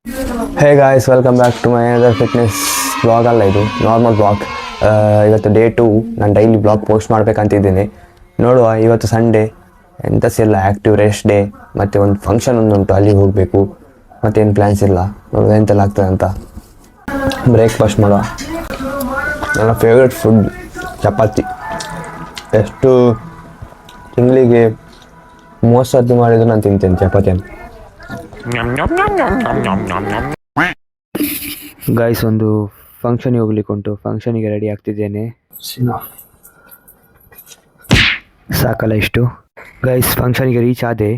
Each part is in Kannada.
Hey guys, welcome back to my other fitness blog. ಅಲ್ಲ, ಇದು ನಾರ್ಮಲ್ ಬ್ಲಾಗ್. ಇವತ್ತು ಡೇ 2. ನಾನು ಡೈಲಿ ಬ್ಲಾಗ್ ಪೋಸ್ಟ್ ಮಾಡಬೇಕಂತಿದ್ದೀನಿ. ನೋಡುವ, ಇವತ್ತು ಸಂಡೇ ಎಂತ ಇಲ್ಲ, ಆ್ಯಕ್ಟಿವ್ ರೆಸ್ಟ್ ಡೇ. ಮತ್ತು ಒಂದು ಫಂಕ್ಷನ್ ಒಂದುಂಟು, ಅಲ್ಲಿಗೆ ಹೋಗಬೇಕು. ಮತ್ತೇನು ಪ್ಲ್ಯಾನ್ಸ್ ಇಲ್ಲ, ನೋಡುವ ಎಂತೆಲ್ಲ ಆಗ್ತದೆ ಅಂತ. ಬ್ರೇಕ್ಫಾಸ್ಟ್ ಮಾಡುವ. ನನ್ನ ಫೇವ್ರೆಟ್ ಫುಡ್ ಚಪಾತಿ. ಎಷ್ಟು ತಿಂಗಳಿಗೆ 30 ಸರ್ತಿ ಮಾಡಿದ್ರು ನಾನು ತಿಂತೇನೆ ಚಪಾತಿಯನ್ನು. ಗೈಸ್, ಒಂದು ಫಂಕ್ಷನ್ಗೆ ಹೋಗ್ಲಿಕ್ಕೆ ಉಂಟು. ಫಂಕ್ಷನಿಗೆ ರೆಡಿ ಆಗ್ತಿದ್ದೇನೆ. ಸಾಕಲ್ಲ ಇಷ್ಟು. ಗೈಸ್, ಫಂಕ್ಷನಿಗೆ ರೀಚ್ ಆದೆ.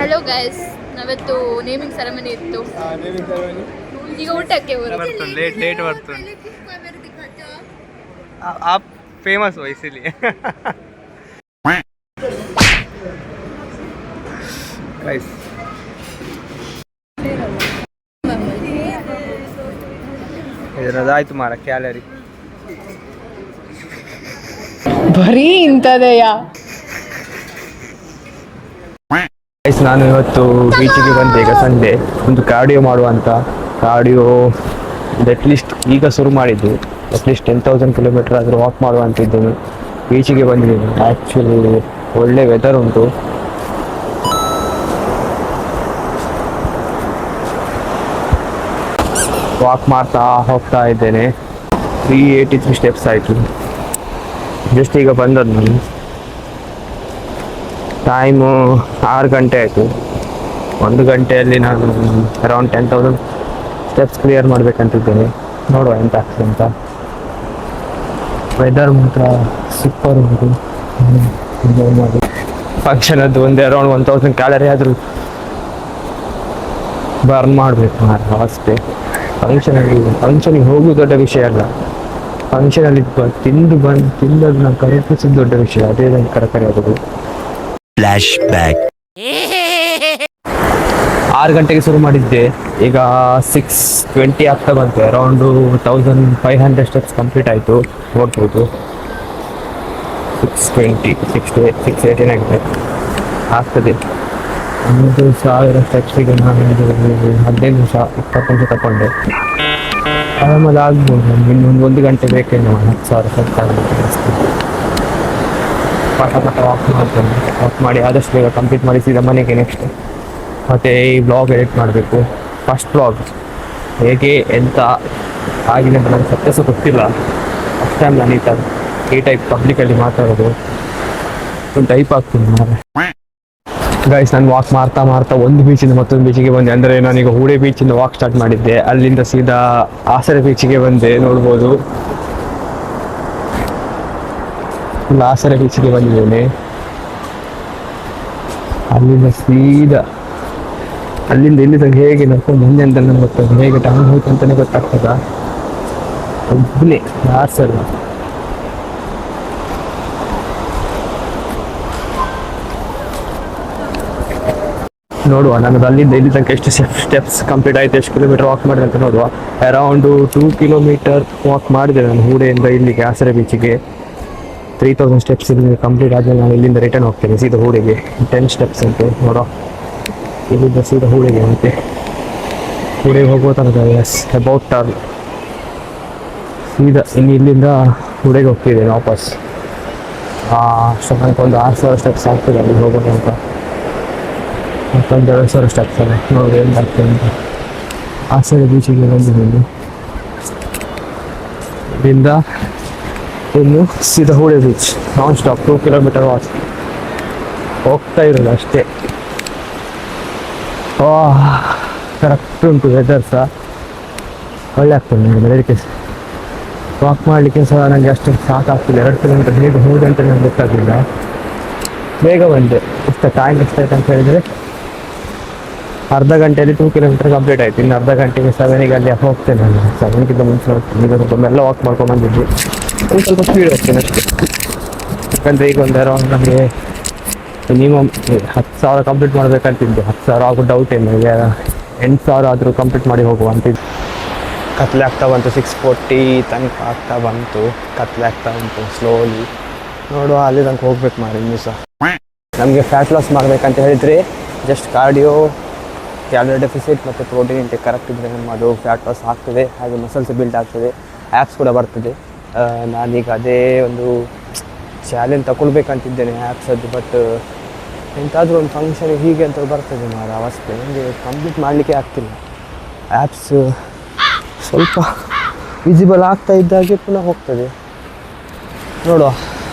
ಹಲೋ ಗೈಸ್, ನಾವತ್ತು ನೇಮಿಂಗ್ ಸೆರೆಮನಿ ಇತ್ತು. ಈಗ ಊಟಕ್ಕೆ लेट बर्तन आप फेमस हो इसीलिए गाइस ಇದ್ರದಾಯ್ತು ಮಾರ ಕ್ಯಾಲರಿ ಬರೀ ಇಂಥದೆಯಾ. ಗೈಸ್, ನಾನು ಇವತ್ತು ಬೀಚಿಗೆ ಬಂದೆ. ಈಗ ಸಂಡೇ ಒಂದು ಕಾರ್ಡಿಯೋ ಮಾಡುವಂತ. ಕಾರ್ಡಿಯೋ ಅಟ್ಲೀಸ್ಟ್ ಈಗ ಶುರು ಮಾಡಿದ್ದು. ಅಟ್ಲೀಸ್ಟ್ 10,000 ಕಿಲೋಮೀಟರ್ ಆದರೂ ವಾಕ್ ಮಾಡುವಂತಿದ್ದೇನೆ. ಬೀಚಿಗೆ ಬಂದಿದ್ದೀನಿ. ಆ್ಯಕ್ಚುಲಿ ಒಳ್ಳೆ ವೆದರ್ ಉಂಟು. ವಾಕ್ ಮಾಡ್ತಾ ಹೋಗ್ತಾ ಇದ್ದೇನೆ. 383 ಸ್ಟೆಪ್ಸ್ ಆಯಿತು. ಜಸ್ಟ್ ಈಗ ಬಂದದ್ದು ನಾನು. ಟೈಮು 6 ಗಂಟೆ ಆಯಿತು. 1 ಗಂಟೆಯಲ್ಲಿ ನಾನು ಅರೌಂಡ್ 10,000 ಸ್ಟೆಪ್ಸ್ ಕ್ಲಿಯರ್ ಮಾಡಬೇಕಂತಿದ್ದೇನೆ. ನೋಡುವ ಎಂತ ಆಗ್ತದೆ ಅಂತ. ವೆದರ್ ಮಾತ್ರ ಸೂಪರ್ ಉಂಟು. ಫಂಕ್ಷನ್ ಅದು ಒಂದೇ ಅರೌಂಡ್ 1,000 ಕ್ಯಾಲರಿ ಆದರೂ ಬರ್ನ್ ಮಾಡಬೇಕು ಮಾರ ಅಷ್ಟೇ. ಫಂಕ್ಷನಿಗೆ ಹೋಗುವುದು ದೊಡ್ಡ ವಿಷಯ ಅಲ್ಲ. ಫಂಕ್ಷನಲ್ಲಿ ತಿಂದದ್ದು ನಾನು ಕರೆಕ್ಟಿಸಿದ ದೊಡ್ಡ ವಿಷಯ. ಅದೇ ನನಗೆ ಕರೆಕ್ಟಾಗಿ ಆಗೋದು. Flash back. 6 ಗಂಟೆಗೆ ಶುರು ಮಾಡಿದ್ದೆ. ಈಗ 6:20 ಆಗ್ತಾ ಬಂತು. ಅರೌಂಡು 1,500 ಸ್ಟೆಪ್ಸ್ ಕಂಪ್ಲೀಟ್ ಆಯಿತು. ನೋಡ್ಬೋದು, 6:20 6:18 ಆಗಿದೆ. ಆಗ್ತದೆ. 1,000 ಸ್ಟೆಪ್ಸಿಗೆ ನಾನು 15 ನಿಮಿಷ 20 ನಿಮಿಷ ತಗೊಂಡೆ. ಆಮೇಲೆ ಆಗ್ಬೋದು. ಇನ್ನೊಂದು 1 ಗಂಟೆ ಬೇಕೇನೋ 10,000 ಸ್ಟೆಪ್ಸ್ ಆಗಬೇಕು. ಪಟ ವಾಕ್ ಮಾಡ್ತೇನೆ. ವಾಕ್ ಮಾಡಿ ಆದಷ್ಟು ಬೇಗ ಕಂಪ್ಲೀಟ್ ಮಾಡಿ ಸೀದಾ ಮನೆಗೆ ನೆಕ್ಸ್ಟ್. ಮತ್ತು ಈ ಬ್ಲಾಗ್ ಎಡಿಟ್ ಮಾಡಬೇಕು. ಫಸ್ಟ್ ಬ್ಲಾಗ್ ಹೇಗೆ ಎಂತ ಆಗಿದೆ ಅಂತ ನನಗೆ ಸತ್ಯ ಸಹ ಗೊತ್ತಿಲ್ಲ. ಫಸ್ಟ್ ಟೈಮ್ ನಾನು ಈ ಟೈಪ್ ಪಬ್ಲಿಕಲ್ಲಿ ಮಾತಾಡೋದು. ಒಂದು ಟೈಪ್ ಆಗ್ತೀನಿ ಮಾರೆ. ಗೈಸ್, ನಾನು ವಾಕ್ ಮಾಡ್ತಾ ಒಂದು ಬೀಚಿಂದ ಮತ್ತೊಂದು ಬೀಚಿಗೆ ಬಂದೆ. ಅಂದರೆ ನಾನೀಗ ಹೂಡೆ ಬೀಚಿಂದ ವಾಕ್ ಸ್ಟಾರ್ಟ್ ಮಾಡಿದ್ದೆ. ಅಲ್ಲಿಂದ ಸೀದಾ ಆಸರೆ ಬೀಚಿಗೆ ಬಂದೆ. ನೋಡ್ಬೋದು, ಆಸರೆ ಬೀಚಿಗೆ ಬಂದಿದ್ದೇನೆ. ಅಲ್ಲಿಂದ ಇಲ್ಲಿ ತನಕ ಹೇಗೆ ನಡ್ಕೊಂಡು ಬಂದೆ ಅಂತ ನನಗೆ ಗೊತ್ತಾಗ್ತದೆ. ಹೇಗೆ ಟೈಮ್ ಹೋಯ್ತು ಅಂತಲೇ ಗೊತ್ತಾಗ್ತದ. ಒಬ್ಬನೇ ಯಾರ್ಸಲ್ಲ. ನೋಡುವ, ನನ್ನದು ಅಲ್ಲಿಂದ ಇಲ್ಲಿ ತನಕ ಎಷ್ಟು ಸ್ಟೆಪ್ಸ್ ಕಂಪ್ಲೀಟ್ ಆಯಿತು, ಎಷ್ಟು ಕಿಲೋಮೀಟರ್ ವಾಕ್ ಮಾಡಿದೆ ಅಂತ ನೋಡುವ. ಅರೌಂಡು 2 ಕಿಲೋಮೀಟರ್ ವಾಕ್ ಮಾಡಿದೆ ನಾನು ಹೂಡೆಯಿಂದ ಇಲ್ಲಿಗೆ ಆಸರೆ ಬೀಚಿಗೆ. 3,000 ಸ್ಟೆಪ್ಸ್ ಇಲ್ಲಿ ಕಂಪ್ಲೀಟ್ ಆದಮೇಲೆ ನಾನು ಇಲ್ಲಿಂದ ರಿಟರ್ನ್ ಹೋಗ್ತೇನೆ ಸೀದಾ ಹೂಡೆಗೆ. 10 ಸ್ಟೆಪ್ಸ್ ಅಂತೆ ನೋಡೋ. ಇಲ್ಲಿಂದ ಸೀದಾ ಹೂಡೆಗೆ ಅಂತೆ. ಹೂಡೆಗೆ ಹೋಗುವ ತನಕ ಅಬೌಟ್ ಟರ್ನ್ ಸೀದಾ ಇಲ್ಲಿಂದ ಹೂಡೆಗೆ ಹೋಗ್ತಿದ್ದೇನೆ ವಾಪಸ್. ಅಷ್ಟು ತನಕ ಒಂದು 6,000 ಸ್ಟೆಪ್ಸ್ ಆಗ್ತದೆ ಅಲ್ಲಿ ಹೋಗೋಣ ಅಂತ. ಮತ್ತೊಂದು 2,000 ಸ್ಟೆಪ್ಸ್ ಅಲ್ಲ. ನೋಡಿ ಎಂತಾಗ್ತದೆ ಅಂತ. ಆಸರೆ ಬೀಚಿಗೆ ಬಂದಿದ್ದೀನಿ. ಇಲ್ಲಿಂದ ಇನ್ನು ಸೀದಾ Hoode beach non stop 2 kilometre walk ಹೋಗ್ತಾ ಇರೋದು ಅಷ್ಟೇ. ಕರೆಕ್ಟ್ ಉಂಟು ವೆದರ್ ಸಹ. ಒಳ್ಳೆ ಆಗ್ತದೆ ನನಗೆ ಬೆಳಗ್ಗೆ ವಾಕ್ ಮಾಡಲಿಕ್ಕೆ ಸಹ. ನನಗೆ ಅಷ್ಟು ಸಾಕಾಗ್ತದೆ. 2 ಕಿಲೋಮೀಟರ್ ಹೇಗೆ ಹೋದೆ ಅಂತ ನನಗೆ ಗೊತ್ತಾಗಲಿಲ್ಲ. ಬೇಗ ಬಂದೆ. ಟೈಮ್ ಎಷ್ಟಾಯ್ತು ಅಂತ ಹೇಳಿದರೆ ಅರ್ಧ ಗಂಟೆಯಲ್ಲಿ 2 ಕಿಲೋಮೀಟರ್ ಕಂಪ್ಲೀಟ್ ಆಯಿತು. ಇನ್ನು ಅರ್ಧ ಗಂಟೆಗೆ 7ಗೆ ಅಲ್ಲಿ ಹೋಗ್ತೇನೆ. ನಾನು 7ಗಿಂತ ಮುಂಚೆ ಹೋಗ್ತೇನೆ. ಈಗ ಸ್ವಲ್ಪ ಮೆಲ್ಲ ವಾಕ್ ಮಾಡ್ಕೊಂಡು ಬಂದಿದ್ದೆ. ಒಂದು ಸ್ವಲ್ಪ ಸ್ಪೀಡ್ ಹೋಗ್ತೇನೆ ಅಷ್ಟೇ. ಯಾಕಂದರೆ ಈಗ ಒಂದು ಅರೌಂಡ್ ನಮಗೆ ಮಿನಿಮಮ್ 10,000 ಕಂಪ್ಲೀಟ್ ಮಾಡಬೇಕಂತಿದ್ದು. 10,000 ಆಗೋ ಡೌಟ್ ಏನು. ಈಗ 8,000 ಆದರೂ ಕಂಪ್ಲೀಟ್ ಮಾಡಿ ಹೋಗುವ ಅಂತಿದ್ದು. ಕತ್ಲೆ ಆಗ್ತಾ ಬಂತು. 6:40 ತನಕ ಆಗ್ತಾ ಬಂತು. ಕತ್ಲೆ ಆಗ್ತಾ ಉಂಟು ಸ್ಲೋಲಿ. ನೋಡುವ, ಅಲ್ಲಿ ತನಕ ಹೋಗ್ಬೇಕು ಮಾರಿ ಇನ್ನೂ ಸಹ. ನಮಗೆ ಫ್ಯಾಟ್ ಲಾಸ್ ಮಾಡಬೇಕಂತ ಹೇಳಿದರೆ ಜಸ್ಟ್ ಕಾರ್ಡಿಯೋ, ಕ್ಯಾಲರಿ ಡೆಫಿಸಿಟ್ ಮತ್ತು ಪ್ರೋಟೀನ್ ಇಂಟೇಕ್ ಕರೆಕ್ಟ್ ಇದ್ದರೆ ನಮ್ಮದು ಫ್ಯಾಟ್ ಲಾಸ್ ಆಗ್ತದೆ, ಹಾಗೆ ಮಸಲ್ಸ್ ಬಿಲ್ಡ್ ಆಗ್ತದೆ, ಆ್ಯಪ್ಸ್ ಕೂಡ ಬರ್ತದೆ. ನಾನೀಗ ಅದೇ ಒಂದು ಚಾಲೆಂಜ್ ತಗೊಳ್ಬೇಕಂತಿದ್ದೇನೆ ಆ್ಯಪ್ಸದ್ದು. ಬಟ್ ಎಂತಾದರೂ ಒಂದು ಫಂಕ್ಷನ್ ಹೀಗೆ ಅಂತ ಬರ್ತದೆ ಮಾರ ಅವಸ್ಥೆ, ನನಗೆ ಕಂಪ್ಲೀಟ್ ಮಾಡಲಿಕ್ಕೆ ಆಗ್ತಿಲ್ಲ. ಆ್ಯಪ್ಸ್ ಸ್ವಲ್ಪ ವಿಸಿಬಲ್ ಆಗ್ತಾ ಇದ್ದಾಗೆ ಪುನಃ ಹೋಗ್ತದೆ. ನೋಡುವ,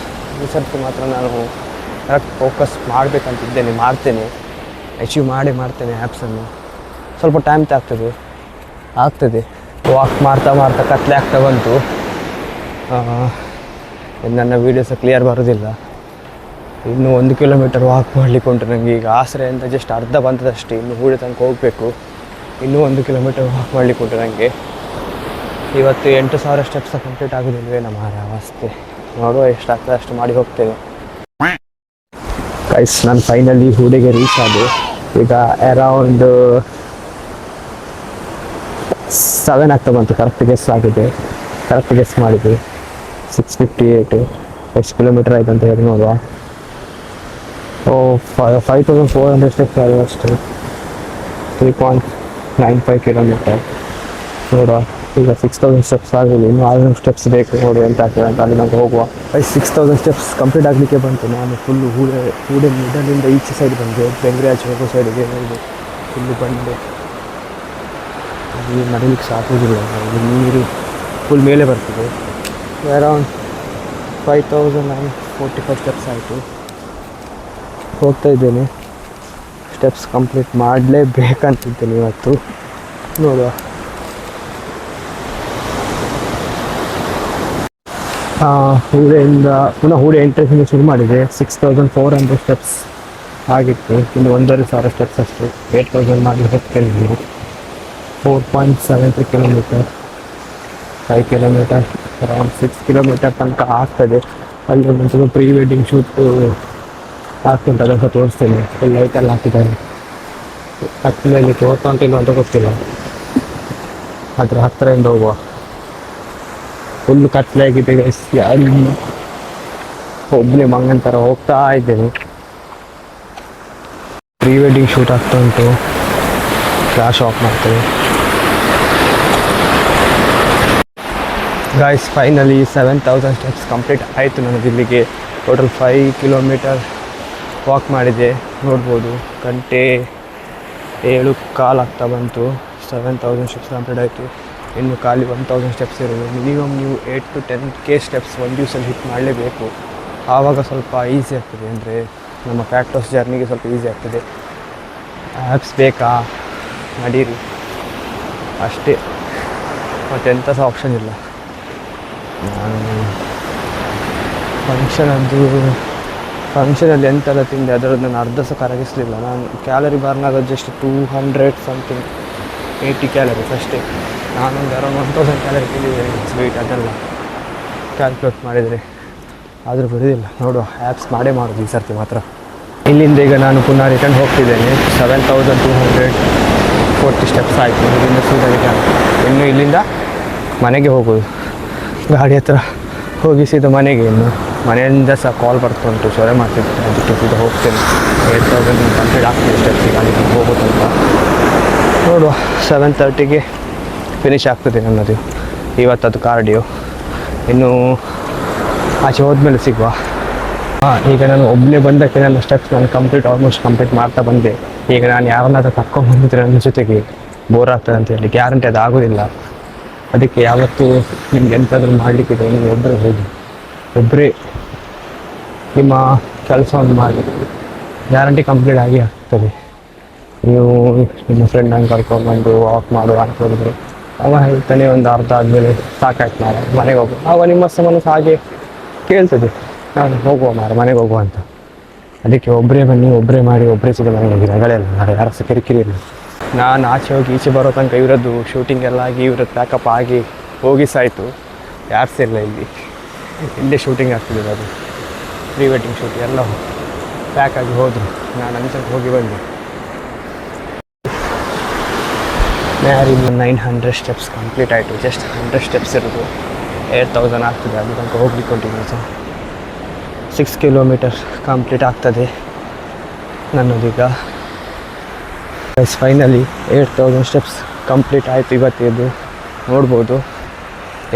ಈ ಸರ್ತಿ ಮಾತ್ರ ನಾನು ಕರೆಕ್ಟ್ ಫೋಕಸ್ ಮಾಡಬೇಕಂತಿದ್ದೇನೆ, ಮಾಡ್ತೇನೆ, ಅಚೀವ್ ಮಾಡ್ತೇನೆ ಆ್ಯಪ್ಸನ್ನು. ಸ್ವಲ್ಪ ಟೈಮ್ ಆಗ್ತದೆ. ವಾಕ್ ಮಾಡ್ತಾ ಕತ್ಲೆ ಆಗ್ತಾ ಬಂತು. ನನ್ನ ವೀಡಿಯೋಸ ಕ್ಲಿಯರ್ ಬರೋದಿಲ್ಲ. ಇನ್ನೂ 1 ಕಿಲೋಮೀಟರ್ ವಾಕ್ ಮಾಡಲಿಕ್ಕೆ ಉಂಟು ನನಗೆ. ಈಗ ಆಸರೆಯಿಂದ ಜಸ್ಟ್ ಅರ್ಧ ಬಂದದಷ್ಟೇ, ಇನ್ನು ಹೂಡೆ ತನಕ ಹೋಗಬೇಕು. ಇನ್ನೂ 1 ಕಿಲೋಮೀಟರ್ ವಾಕ್ ಮಾಡಲಿಕ್ಕೆ ಉಂಟು ನನಗೆ. ಇವತ್ತು 8,000 ಸ್ಟೆಪ್ಸ್ ಕಂಪ್ಲೀಟ್ ಆಗೋದಿಲ್ವೇ ನಮ್ಮ ಅವಸ್ಥೆ. ನೋಡುವ ಎಷ್ಟಾಗ್ತದೆ ಅಷ್ಟು ಮಾಡಿ ಹೋಗ್ತೇನೆ. ಗೈಸ್, ನಾನು ಫೈನಲಿ ಹೂಡೆಗೆ ರೀಚ್ ಆದೆ. ಈಗ ಅರೌಂಡ್ 7 ಆಗ್ತಾ ಬಂತು. ಕರೆಕ್ಟ್ ಗೆಸ್ ಮಾಡಿದೆ. 6:58. ಎಷ್ಟು ಕಿಲೋಮೀಟರ್ ಆಯ್ತು ಅಂತ ಹೇಳಿ ನೋಡುವ. 5,400 ಸ್ಟೆಪ್ಸ್ ಆಗಿದೆ ಅಷ್ಟು. 3.95 ಕಿಲೋಮೀಟರ್. ನೋಡುವ, ಈಗ 6,000 ಸ್ಟೆಪ್ಸ್ ಆಗಿದೆ. ಇನ್ನೂ 600 ಸ್ಟೆಪ್ಸ್ ಬೇಕು, ನೋಡಿ ಎಂತ ಆಗ್ತದೆ ಅಂತ. ಅಲ್ಲಿ ನಮ್ಗೆ ಹೋಗುವ. 6,000 ಸ್ಟೆಪ್ಸ್ ಕಂಪ್ಲೀಟ್ ಆಗಲಿಕ್ಕೆ ಬಂತು. ನಾನು ಫುಲ್ಲು ಹೂಡೆ ಮಿಡಲಿಂದ ಈಚೆ ಸೈಡ್ ಬಂದೆ, ಬೆಂಗ್ರೆ ಆಚೆ ಹೋಗೋ ಸೈಡಿಗೆ ಫುಲ್ಲು ಬಂದೆ. ಇಲ್ಲಿ ನಡೀಲಿಕ್ಕೆ ಸಾಕೋದಿಲ್ಲ, ನೀರು ಫುಲ್ ಮೇಲೆ ಬರ್ತದೆ. ಅರೌಂಡ್ 5,945 ಸ್ಟೆಪ್ಸ್ ಆಯಿತು. ಹೋಗ್ತಾ ಇದ್ದೇನೆ. ಸ್ಟೆಪ್ಸ್ ಕಂಪ್ಲೀಟ್ ಮಾಡಲೇಬೇಕಂತಿದ್ದೇನೆ ಇವತ್ತು. ನೋಡುವ. ಹೂಡೆಯಿಂದ ಪುನಃ ಹೂಡೆ ಎಂಟ್ರೆನ್ಸಿಂದ ಶುರು ಮಾಡಿದೆ. 6,400 ಸ್ಟೆಪ್ಸ್ ಆಗಿತ್ತು. ಇನ್ನು 1,500 ಸ್ಟೆಪ್ಸ್ ಅಷ್ಟೇ. 8,000 ಮಾಡಿ ಹೋಗ್ತೇನೆ. 4.73 ಕಿಲೋಮೀಟರ್, 5 ಕಿಲೋಮೀಟರ್, ಅರೌಂಡ್ 6 ಕಿಲೋಮೀಟರ್ ತನಕ ಆಗ್ತದೆ. ಅಲ್ಲಿ ಒಂದು ಪ್ರೀ ವೆಡ್ಡಿಂಗ್ ಶೂಟ್ ಆಗ್ತುಂಟು, ಅದನ್ನು ತೋರಿಸ್ತೇನೆ. ಫುಲ್ ಲೈಟೆಲ್ಲ ಹಾಕಿದ್ದಾರೆ. ಕತ್ತಲೆಯಲ್ಲಿ ತೋರ್ತಾ ಉಂಟಿಲ್ಲ ಅಂತ ಗೊತ್ತಿಲ್ಲ. ಅದರ ಹತ್ತಿರದಿಂದ ಹೋಗುವ. ಫುಲ್ ಕತ್ಲೆ ಆಗಿದೆ. ಅಲ್ಲಿ ಒಬ್ಬನೇ ಮಂಗನ ಥರ ಹೋಗ್ತಾ ಇದ್ದೇನೆ. ಪ್ರೀ ವೆಡ್ಡಿಂಗ್ ಶೂಟ್ ಆಗ್ತಾ ಉಂಟು. ಫ್ಲಾಶ್ ಆಫ್ ಮಾಡ್ತೇವೆ. ಗಾಯ್ಸ್, ಫೈನಲಿ 7,000 ಸ್ಟೆಪ್ಸ್ ಕಂಪ್ಲೀಟ್ ಆಯಿತು ನನಗೆ. ಇಲ್ಲಿಗೆ ಟೋಟಲ್ 5 ಕಿಲೋಮೀಟರ್ ವಾಕ್ ಮಾಡಿದೆ. ನೋಡ್ಬೋದು, 1:07 ಆಗ್ತಾ ಬಂತು. 7,000 ಸ್ಟೆಪ್ಸ್ ಕಂಪ್ಲೀಟ್ ಆಯಿತು. ಇನ್ನು ಖಾಲಿ 1,000 ಸ್ಟೆಪ್ಸ್ ಇರೋದು. ಮಿನಿಮಮ್ ನೀವು 8 to 10K ಸ್ಟೆಪ್ಸ್ ಒಂದು ದಿವಸದಲ್ಲಿ ಹಿಟ್ ಮಾಡಲೇಬೇಕು. ಆವಾಗ ಸ್ವಲ್ಪ ಈಸಿ ಆಗ್ತದೆ, ಅಂದರೆ ನಮ್ಮ ಫ್ಯಾಟ್ ಲಾಸ್ ಜರ್ನಿಗೆ ಸ್ವಲ್ಪ ಈಸಿ ಆಗ್ತದೆ. ಆ್ಯಪ್ಸ್ ಬೇಕಾ, ನಡೀರಿ ಅಷ್ಟೇ, ಮತ್ತೆಂಥ ಸಹ ಆಪ್ಷನ್ ಇಲ್ಲ. ನಾನು ಫಂಕ್ಷನಲ್ಲಿ ಎಂತೆಲ್ಲ ತಿಂದೆ ಅದರದ್ದು ನಾನು ಅರ್ಧ ಸಹ ಕರಗಿಸಲಿಲ್ಲ. ನಾನು ಕ್ಯಾಲರಿ ಬರ್ನ್ ಆಗೋದು ಜಸ್ಟ್ 200 ಸಮಥಿಂಗ್ 80 ಕ್ಯಾಲರೀಸ್ ಅಷ್ಟೇ. ನಾನೊಂದು ಅರೌಂಡ್ 1,000 ಕ್ಯಾಲರಿ ತಿಂದಿದ್ದೇನೆ ಸ್ವೀಟ್. ಅದೆಲ್ಲ ಕ್ಯಾಲ್ಕುಲೇಟ್ ಮಾಡಿದರೆ ಆದರೂ ಬರೋದಿಲ್ಲ. ನೋಡುವ, ಆ್ಯಪ್ಸ್ ಮಾಡೋದು ಈ ಸರ್ತಿ ಮಾತ್ರ. ಇಲ್ಲಿಂದ ಈಗ ನಾನು ಪುನಃ ರಿಟರ್ನ್ ಹೋಗ್ತಿದ್ದೇನೆ. 7,240 ಸ್ಟೆಪ್ಸ್ ಆಯಿತು. ಇಲ್ಲಿಂದ ಸೀದಾ ರಿಟರ್ನ್. ಇನ್ನು ಇಲ್ಲಿಂದ ಮನೆಗೆ ಹೋಗೋದು. ಗಾಡಿ ಹತ್ರ ಹೋಗಿ ಸೀದಾ ಮನೆಗೆ. ಇನ್ನು ಮನೆಯಿಂದ ಸಹ ಕಾಲ್ ಬರ್ತುಂಟು, ಸೊರೆ ಮಾಡ್ತಿದ್ದೆ. ಅದಕ್ಕೆ ಸೀದಾ ಹೋಗ್ತೇನೆ. 8,000 ಕಂಪ್ಲೀಟ್ ಆಗ್ತದೆ ಸ್ಟೆಪ್ಸಿಗೆ. ಅದಕ್ಕೆ ಹೋಗೋದಂತ ನೋಡುವ. 7:30ಗೆ ಫಿನಿಶ್ ಆಗ್ತದೆ ನನ್ನದು ಇವತ್ತದು ಕಾರ್ಡಿಯೋ. ಇನ್ನು ಆಚೆ ಹೋದ್ಮೇಲೆ ಸಿಗುವ. ಈಗ ನಾನು ಒಬ್ಬನೇ ಬಂದಕ್ಕೆ ನನ್ನ ಸ್ಟೆಪ್ಸ್ ನಾನು ಆಲ್ಮೋಸ್ಟ್ ಕಂಪ್ಲೀಟ್ ಮಾಡ್ತಾ ಬಂದೆ. ಈಗ ನಾನು ಯಾರನ್ನಾದ್ರೂ ಕರ್ಕೊಂಡ್ಬಂದಿದ್ರೆ ನನ್ನ ಜೊತೆಗೆ ಬೋರ್ ಆಗ್ತದೆ ಅಂತ ಹೇಳಿ ಗ್ಯಾರಂಟಿ ಅದು ಆಗೋದಿಲ್ಲ. ಅದಕ್ಕೆ ಯಾವತ್ತೂ ನಿಮ್ಗೆ ಎಂತಾದರೂ ಮಾಡಲಿಕ್ಕಿದೆ, ನೀವು ಒಬ್ಬರೇ ಹೋಗಿ, ಒಬ್ಬರೇ ನಿಮ್ಮ ಕೆಲಸವನ್ನು ಮಾಡಿ, ಗ್ಯಾರಂಟಿ ಕಂಪ್ಲೀಟ್ ಆಗಿ ಆಗ್ತದೆ. ನೀವು ನಿಮ್ಮ ಫ್ರೆಂಡನ್ನು ಕರ್ಕೊಂಡ್ಬಂದು ವಾಕ್ ಮಾಡುವ ಅಂತ ಹೇಳಿದ್ರೆ ಅವ ಹೇಳ್ತಾನೆ ಒಂದು ಅರ್ಧ ಆದಮೇಲೆ ಸಾಕಾಯ್ತು ಮಾರ ಮನೆಗೆ ಹೋಗು. ಆವಾಗ ನಿಮ್ಮ ಮನಸ್ಸು ಹಾಗೆ ಕೇಳ್ತದೆ, ನಾನು ಹೋಗುವ ಮಾರ ಮನೆಗೆ ಹೋಗುವ ಅಂತ. ಅದಕ್ಕೆ ಒಬ್ಬರೇ ಬನ್ನಿ, ಒಬ್ಬರೇ ಮಾಡಿ, ಒಬ್ಬರೇ ಸಿಗ ಮನೆಗೆ ಹೋಗಿ ರಗಳೆಲ್ಲ ಮಾರ, ಯಾರು ಸಹ ಕಿರಿಕಿರಿ ಇಲ್ಲ. ನಾನು ಆಚೆ ಹೋಗಿ ಈಚೆ ಬರೋ ತನಕ ಇವರದ್ದು ಶೂಟಿಂಗ್ ಎಲ್ಲ ಆಗಿ ಇವರದ್ದು ಪ್ಯಾಕಪ್ ಆಗಿ ಹೋಗಿ ಸಾಯಿತು. ಯಾರು ಸಹ ಇಲ್ಲ ಇಲ್ಲಿ. ಇಲ್ಲೇ ಶೂಟಿಂಗ್ ಆಗ್ತಿದೆ, ಅದು ಪ್ರೀ ವೆಡ್ಡಿಂಗ್ ಶೂಟ್ ಎಲ್ಲ ಪ್ಯಾಕ್ ಆಗಿ ಹೋದರು. ನಾನು ಅಂಚಕ್ಕೆ ಹೋಗಿ ಬಂದೆ. ಮ್ಯಾರಿನ 900 ಸ್ಟೆಪ್ಸ್ ಕಂಪ್ಲೀಟ್ ಆಯಿತು. ಜಸ್ಟ್ 100 ಸ್ಟೆಪ್ಸ್ ಇರೋದು 8,000 ಆಗ್ತದೆ. ಅದು ತನಕ ಹೋಗ್ಲಿಕ್ಕೆ ಉಂಟು. 6 ಕಿಲೋಮೀಟರ್ ಕಂಪ್ಲೀಟ್ ಆಗ್ತದೆ. ನನ್ನದೀಗ ಫೈನಲಿ 8000 ಸ್ಟೆಪ್ಸ್ ಕಂಪ್ಲೀಟ್ ಆಯಿತು ಇವತ್ತಿದ್ದು. ನೋಡ್ಬೋದು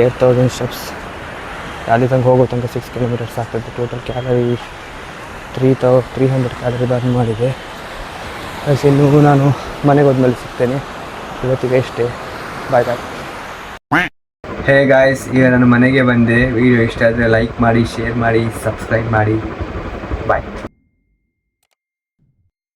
8000 ಸ್ಟೆಪ್ಸ್. ಅಲ್ಲಿ ತನಕ ಹೋಗೋ ತನಕ 6 ಕಿಲೋಮೀಟರ್ಸ್ ಆಗ್ತದೆ. ಟೋಟಲ್ ಕ್ಯಾಲರಿ 300 ಕ್ಯಾಲರಿ ಬರ್ನ್ ಮಾಡಿದೆ. ಇನ್ನು ನಾನು ಮನೆಗೆ ಹೋದ್ಮೇಲೆ ಸಿಗ್ತೇನೆ. ಇವತ್ತಿಗೆ ಇಷ್ಟೇ. ಬಾಯ್ ಬಾಯ್. ಹೇ ಗಾಯ್ಸ್, ಈಗ ನಾನು ಮನೆಗೆ ಬಂದೆ. ವಿಡಿಯೋ ಇಷ್ಟ ಆದರೆ ಲೈಕ್ ಮಾಡಿ, ಶೇರ್ ಮಾಡಿ, ಸಬ್ಸ್ಕ್ರೈಬ್ ಮಾಡಿ. ಬಾಯ್.